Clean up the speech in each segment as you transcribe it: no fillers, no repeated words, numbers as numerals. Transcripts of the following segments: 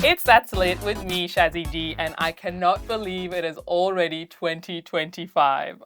It's That's Lit with me, Shazzie Dee, and I cannot believe it is already 2025.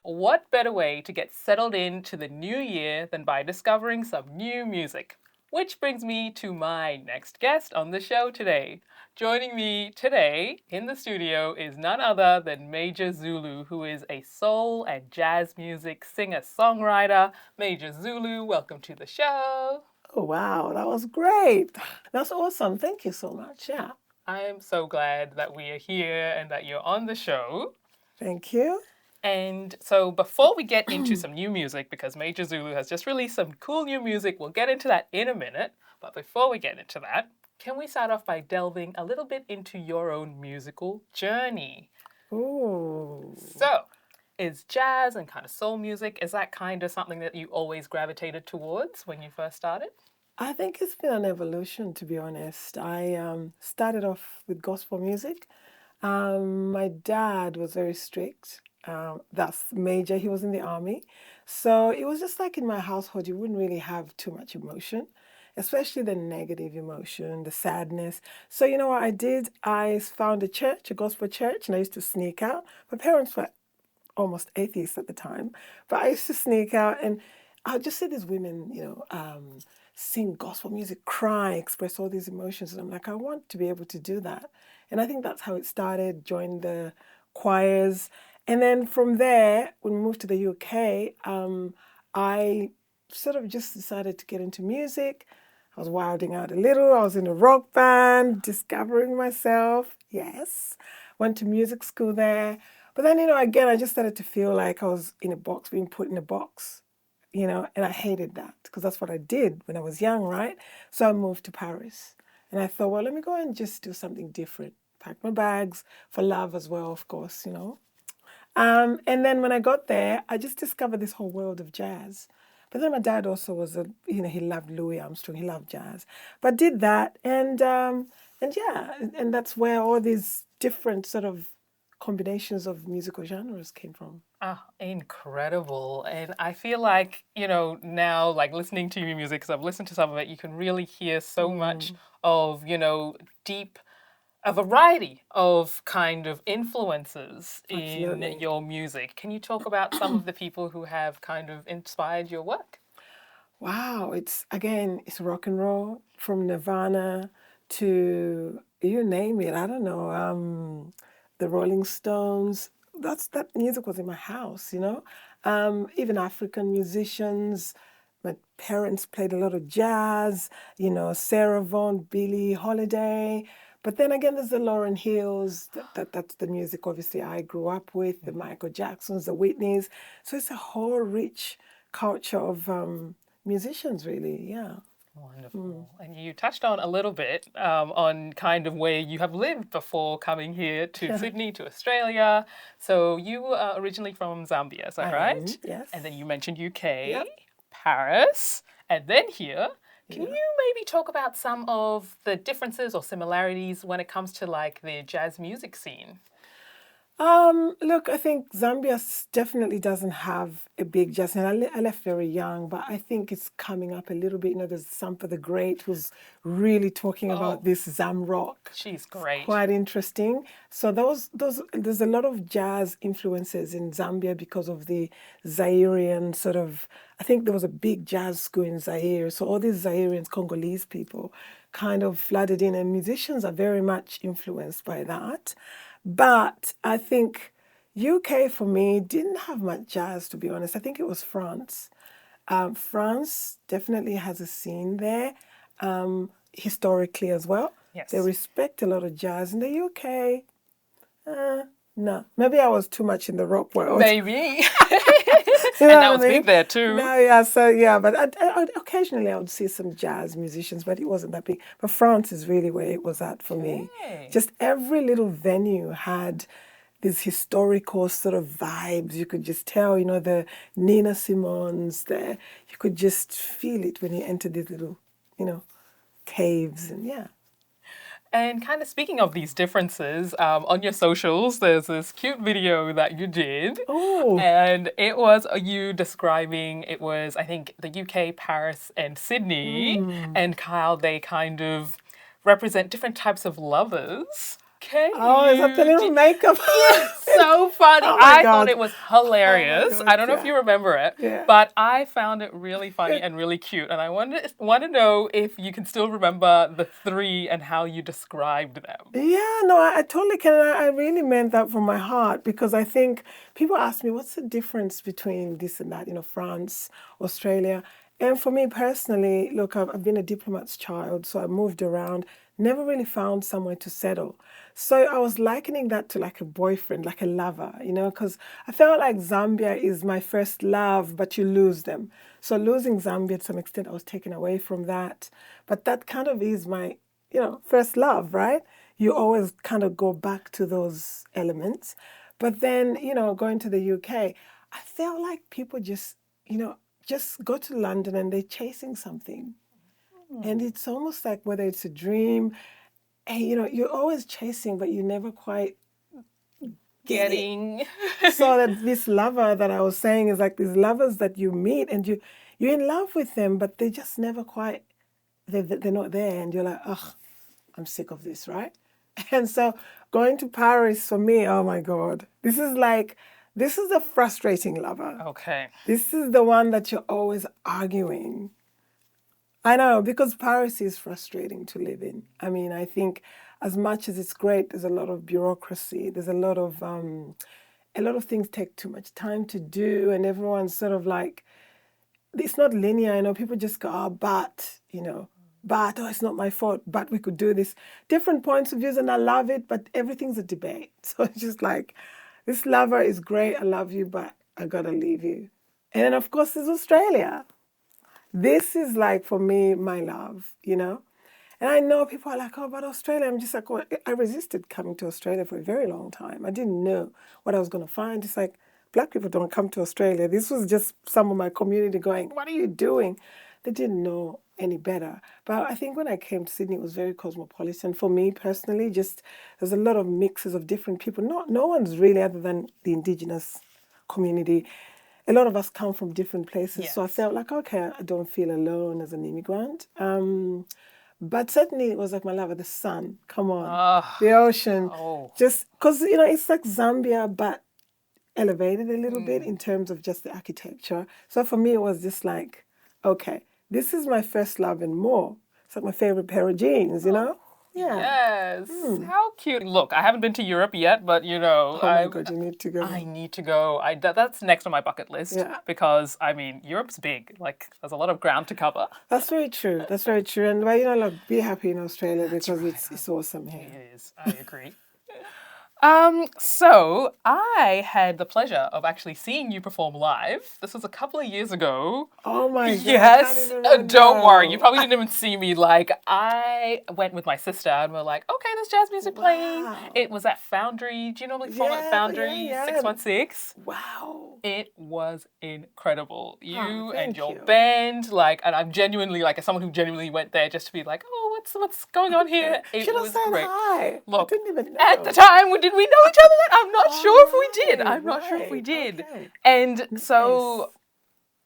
What better way to get settled into the new year than by discovering some new music? Which brings me to my next guest on the show today. Joining me today in the studio is none other than Major Zulu, who is a soul and jazz music singer-songwriter. Major Zulu, welcome to the show. Oh, wow, that was great. That's awesome. Thank you so much. Yeah. I am so glad that we are here and that you're on the show. Thank you. And so before we get into some new music, because Major Zulu has just released some cool new music, we'll get into that in a minute. But before we get into that, can we start off by delving a little bit into your own musical journey? Ooh. So, is jazz and kind of soul music, is that kind of something that you always gravitated towards when you first started? I think it's been an evolution, to be honest. I started off with gospel music. My dad was very strict. That's major. He was in the army. So it was just like in my household, you wouldn't really have too much emotion, especially the negative emotion, the sadness. So you know what I did? I found a church, a gospel church, and I used to sneak out. My parents were almost atheists at the time, but I used to sneak out and I'll just see these women, sing gospel music, cry, express all these emotions. And I'm like, I want to be able to do that. And I think that's how it started, joined the choirs. And then from there, when we moved to the UK, I sort of just decided to get into music. I was wilding out a little. I was in a rock band, discovering myself. Yes. Went to music school there. But then, again, I just started to feel like I was in a box, being put in a box, and I hated that because that's what I did when I was young, right? So I moved to Paris and I thought, well, let me go and just do something different. Pack my bags for love as well, of course. And then when I got there, I just discovered this whole world of jazz. But then my dad also was he loved Louis Armstrong, he loved jazz. But did that, and yeah, and that's where all these different sort of combinations of musical genres came from. Ah, incredible. And I feel like, now, like listening to your music, because I've listened to some of it, you can really hear so much of, deep, a variety of kind of influences in Absolutely. your music. Can you talk about some of the people who have kind of inspired your work? Wow, it's rock and roll from Nirvana to you name it. I don't know, the Rolling Stones. That music was in my house. Even African musicians. My parents played a lot of jazz, Sarah Vaughan, Billie Holiday. But then again, there's the Lauryn Hills. That's the music obviously I grew up with, the Michael Jacksons, the Whitneys. So it's a whole rich culture of musicians, really. Yeah. Wonderful. And you touched on a little bit on kind of where you have lived before coming here to Sydney, to Australia. So you were originally from Zambia, is that I am, right? yes. And then you mentioned UK, Yep. Paris, and then here. Can Yeah. you maybe talk about some of the differences or similarities when it comes to like the jazz music scene? Look, I think Zambia definitely doesn't have a big jazz scene. I left very young, but I think it's coming up a little bit. There's Sampa the Great who's really talking about Oh, this Zam rock. she's great. Quite interesting. So there's a lot of jazz influences in Zambia because of the Zairian sort of. I think there was a big jazz school in Zaire. So all these Zairians, Congolese people, kind of flooded in, and musicians are very much influenced by that. But I think UK for me didn't have much jazz, to be honest. I think it was France. France definitely has a scene there, historically as well. They Yes. respect a lot of jazz. In the UK, no. Maybe I was too much in the rock world. Maybe. You And know that what was I mean? big there too. No, yeah, so yeah, but occasionally I would see some jazz musicians, but it wasn't that big. But France is really where it was at for me. Okay. Just every little venue had these historical sort of vibes. You could just tell, the Nina Simone's there. You could just feel it when you enter these little, caves and yeah. And kind of speaking of these differences, on your socials, there's this cute video that you did. Oh, And it was you describing, it was, I think, the UK, Paris, and Sydney, and how they kind of represent different types of lovers. Can Oh, is that the little makeup? So funny. Oh my I thought God. it was hilarious. God, I don't know if yeah. you remember it, Yeah. but I found it really funny and really cute. And I want to know if you can still remember the three and how you described them. Yeah, no, I totally can. I really meant that from my heart because I think people ask me, what's the difference between this and that, France, Australia? And for me personally, look, I've been a diplomat's child, so I moved around, never really found somewhere to settle. So I was likening that to like a boyfriend, like a lover, because I felt like Zambia is my first love, but you lose them. So losing Zambia to some extent, I was taken away from that. But that kind of is my, first love, right? You always kind of go back to those elements. But then, going to the UK, I felt like people just go to London and they're chasing something. And it's almost like whether it's a dream, and you're always chasing, but you never quite get it. Getting. So that this lover that I was saying is like these lovers that you meet and you're in love with them, but they just never quite, they're not there. And you're like, ugh, I'm sick of this, right? And so going to Paris for me, oh my God, this is a frustrating lover. Okay. This is the one that you're always arguing. I know, because Paris is frustrating to live in. I mean, I think as much as it's great, there's a lot of bureaucracy. There's a lot of things take too much time to do, and everyone's sort of like, it's not linear. People just go, oh, but, oh, it's not my fault, but we could do this. Different points of views, and I love it, but everything's a debate. So it's just like, this lover is great, I love you, but I gotta leave you. And then, of course, there's Australia. This is like, for me, my love. And I know people are like, oh, but Australia. I'm just like, well, I resisted coming to Australia for a very long time. I didn't know what I was going to find. It's like, Black people don't come to Australia. This was just some of my community going, what are you doing? They didn't know any better. But I think when I came to Sydney, it was very cosmopolitan. For me personally, just there's a lot of mixes of different people. No one's really, other than the Indigenous community. A lot of us come from different places. So I felt like, okay, I don't feel alone as an immigrant. But certainly it was like my love of the sun. Come on. The ocean. Just because, it's like Zambia, but elevated a little bit in terms of just the architecture. So for me, it was just like, okay, this is my first love and more. It's like my favorite pair of jeans, Yeah. Yes. How cute. Look, I haven't been to Europe yet, but Oh my God, you need to go. I need to go. That's next on my bucket list because Europe's big. Like, there's a lot of ground to cover. That's very true. That's very true. And look, be happy in Australia because it's awesome here. It is. I agree. So I had the pleasure of actually seeing you perform live. This was a couple of years ago. Oh my God. Yes. Don't worry. You probably didn't even see me. Like, I went with my sister and we're like, okay, there's jazz music playing. It was at Foundry. Do you normally perform at Foundry 616? Wow. It was incredible. You and your you. band, and I'm genuinely, as someone who genuinely went there just to be like, oh, what's going on here? It Should was have said great. hi. Look, I didn't even know. at the time, did we know each other then? I'm not sure if we did. I'm not sure if we did. Okay. And so,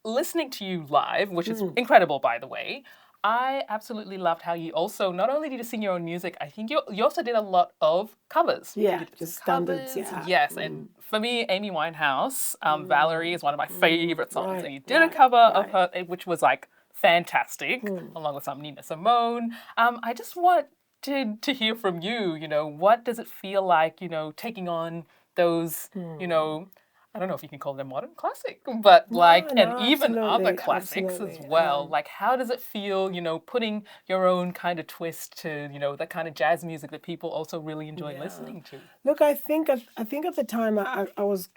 listening to you live, which is incredible, by the way, I absolutely loved how you also, not only did you sing your own music, I think you also did a lot of covers. Yeah, just standards, yeah. Yes, and for me, Amy Winehouse, Valerie is one of my favorite songs. And you did a cover of her, which was fantastic, along with some Nina Simone. I just wanted to hear from you, what does it feel like, taking on those, I don't know if you can call them modern classic, but and even other classics as well. How does it feel, putting your own kind of twist to, that kind of jazz music that people also really enjoy listening to? Look, I think at the time I was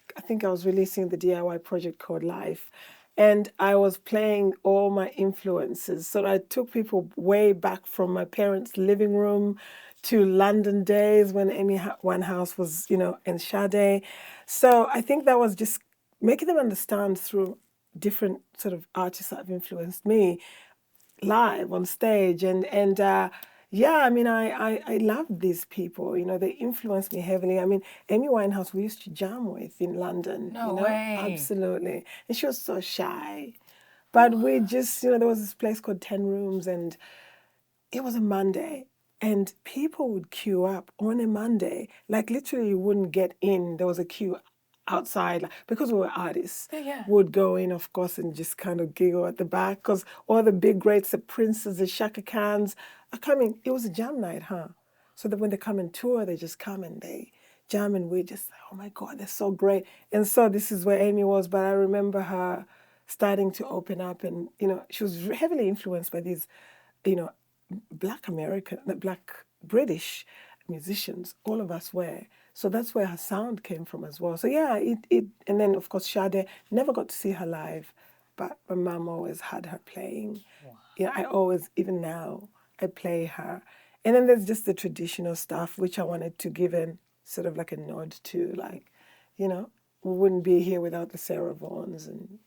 releasing the DIY project called Life. And I was playing all my influences. So I took people way back from my parents' living room to London days when Amy Winehouse was, in Sade. So I think that was just making them understand through different sort of artists that have influenced me live on stage. I love these people. They influenced me heavily. Amy Winehouse, we used to jam with in London. No way. Absolutely. And she was so shy. But we just, there was this place called 10 Rooms, and it was a Monday. and people would queue up on a Monday. Like literally, you wouldn't get in. There was a queue outside like, because we were artists. Yeah. Would go in, of course, and just kind of giggle at the back because all the big greats, the Princes, the Shaka Khans are coming. It was a jam night, huh? So that when they come and tour, they just come and they jam, and we just, oh my God, they're so great. And so this is where Amy was, but I remember her starting to open up, and she was heavily influenced by these, you know, Black British musicians. All of us were. So that's where her sound came from as well. So yeah, and then of course Sade, never got to see her live, but my mum always had her playing. Wow. Yeah, I always, even now, I play her. And then there's just the traditional stuff, which I wanted to give in sort of like a nod to, like, we wouldn't be here without the Sarah Vaughans and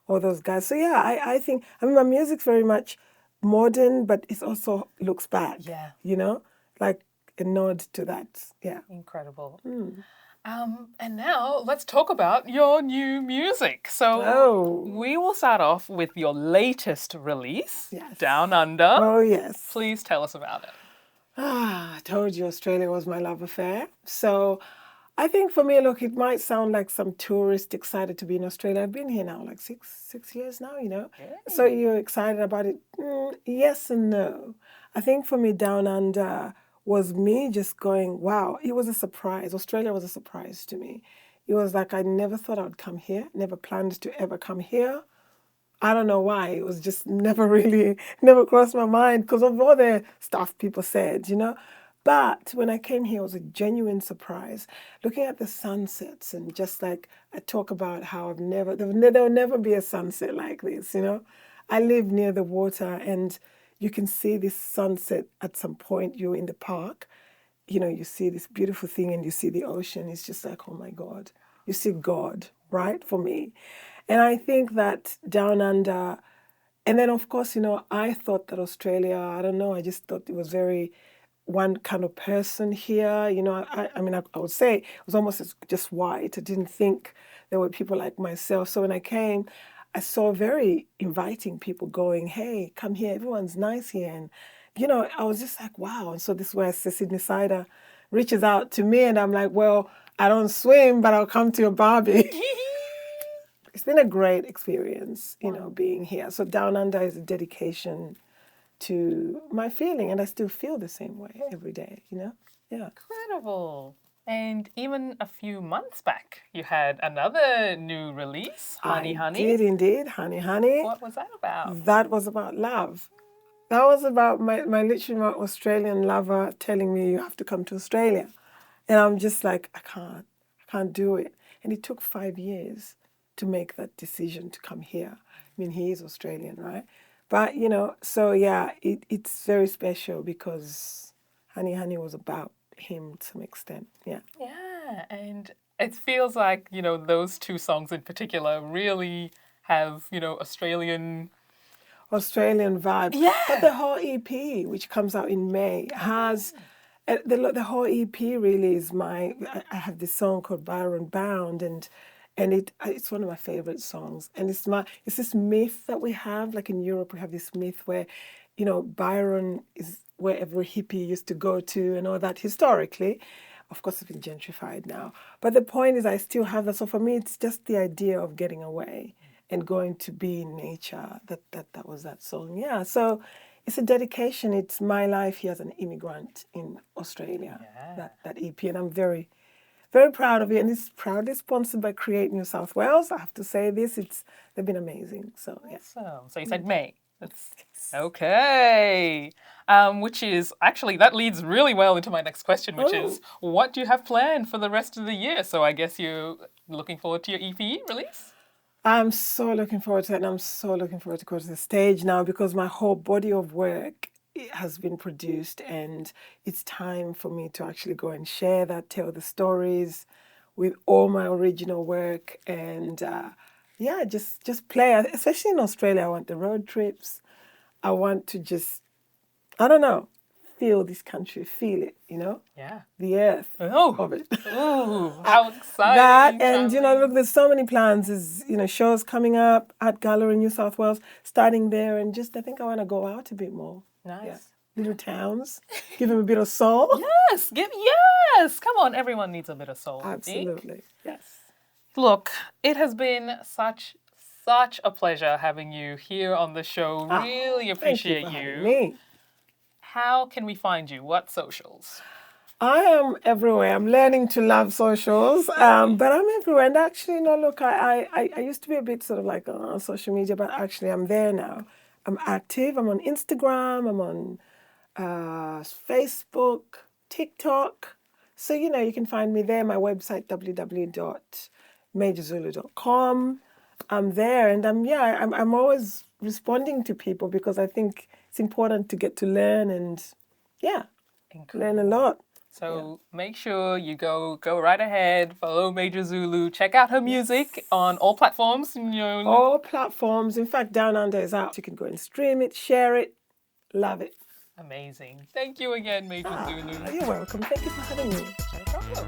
all those guys. So yeah, I think, my music's very much modern, but it also looks back. Yeah. Like a nod to that. Yeah. Incredible. And now let's talk about your new music. So Oh. we will start off with your latest release, Yes. Down Under. Oh, yes. Please tell us about it. I told you Australia was my love affair. So I think for me, look, it might sound like some tourist excited to be in Australia. I've been here now like six years now, So you're excited about it? Yes and no. I think for me, Down Under was me just going, wow, it was a surprise. Australia was a surprise to me. It was like I never thought I would come here, never planned to ever come here. I don't know why. It was just never crossed my mind because of all the stuff people said, But when I came here, it was a genuine surprise. Looking at the sunsets and just like I talk about how there'll never be a sunset like this, I live near the water and you can see this sunset at some point. You're in the park, you see this beautiful thing and you see the ocean. It's just like, oh my God, you see God, right? For me. And I think that Down Under, and then of course, I thought that Australia, I don't know, I just thought it was very one kind of person here. I would say it was almost just white. I didn't think there were people like myself. So when I came, I saw very inviting people going, hey, come here, everyone's nice here. And, I was just like, wow. And so this is where Sydney Sider reaches out to me and I'm like, well, I don't swim, but I'll come to your barbie. It's been a great experience, being here. So Down Under is a dedication to my feeling, and I still feel the same way every day, Yeah. Incredible. And even a few months back, you had another new release, Honey Honey. I did indeed, Honey Honey. What was that about? That was about love. That was about my literally my Australian lover telling me you have to come to Australia. And I'm just like, I can't do it. And it took 5 years to make that decision to come here. He is Australian, right? But, so yeah, it's very special because Honey Honey was about him to some extent. Yeah. Yeah, and it feels like, those two songs in particular really have, Australian vibe. Yeah. But the whole EP, which comes out in May, has the whole EP really is I have this song called Byron Bound, and it's one of my favorite songs. And it's this myth that we have, like in Europe, we have this myth where, Byron is where every hippie used to go to and all that historically. Of course, it's been gentrified now. But the point is I still have that. So for me, it's just the idea of getting away and going to be in nature. That was that song. Yeah. So it's a dedication. It's my life here as an immigrant in Australia, that EP. And I'm very, very proud of it. And it's proudly sponsored by Create New South Wales. I have to say this. They've been amazing. So, yeah. Awesome. So you said May. That's okay. Which is actually, that leads really well into my next question, which is, what do you have planned for the rest of the year? So I guess you're looking forward to your EP release? I'm so looking forward to it, and I'm so looking forward to go to the stage now because my whole body of work has been produced, and it's time for me to actually go and share that, tell the stories with all my original work, and just play. Especially in Australia, I want the road trips. I want to just, I don't know, feel this country, feel it, Yeah. the earth of it. Ooh, how exciting. That, and, look, there's so many plans. There's, shows coming up at Gallery in New South Wales, starting there, and just, I think I want to go out a bit more. Nice. Yeah. little towns. Give them a bit of soul. Yes, yes. Come on, everyone needs a bit of soul. I think. Absolutely. Yes. Look, it has been such a pleasure having you here on the show. Really appreciate Thank you for having you. me. How can we find you? What socials? I am everywhere. I'm learning to love socials, but I'm everywhere. And actually, no, look, I used to be a bit sort of like on social media, but actually, I'm there now. I'm active. I'm on Instagram. I'm on Facebook, TikTok. So, you can find me there. My website, www.majorzulu.com. I'm there, and I'm always responding to people because I think it's important to get to learn and learn a lot. So make sure you go right ahead, follow Major Zulu, check out her music on all platforms. All platforms. In fact, Down Under is out. You can go and stream it, share it, love it. Amazing. Thank you again, Major Zulu. You're welcome. Thank you for having me. No problem.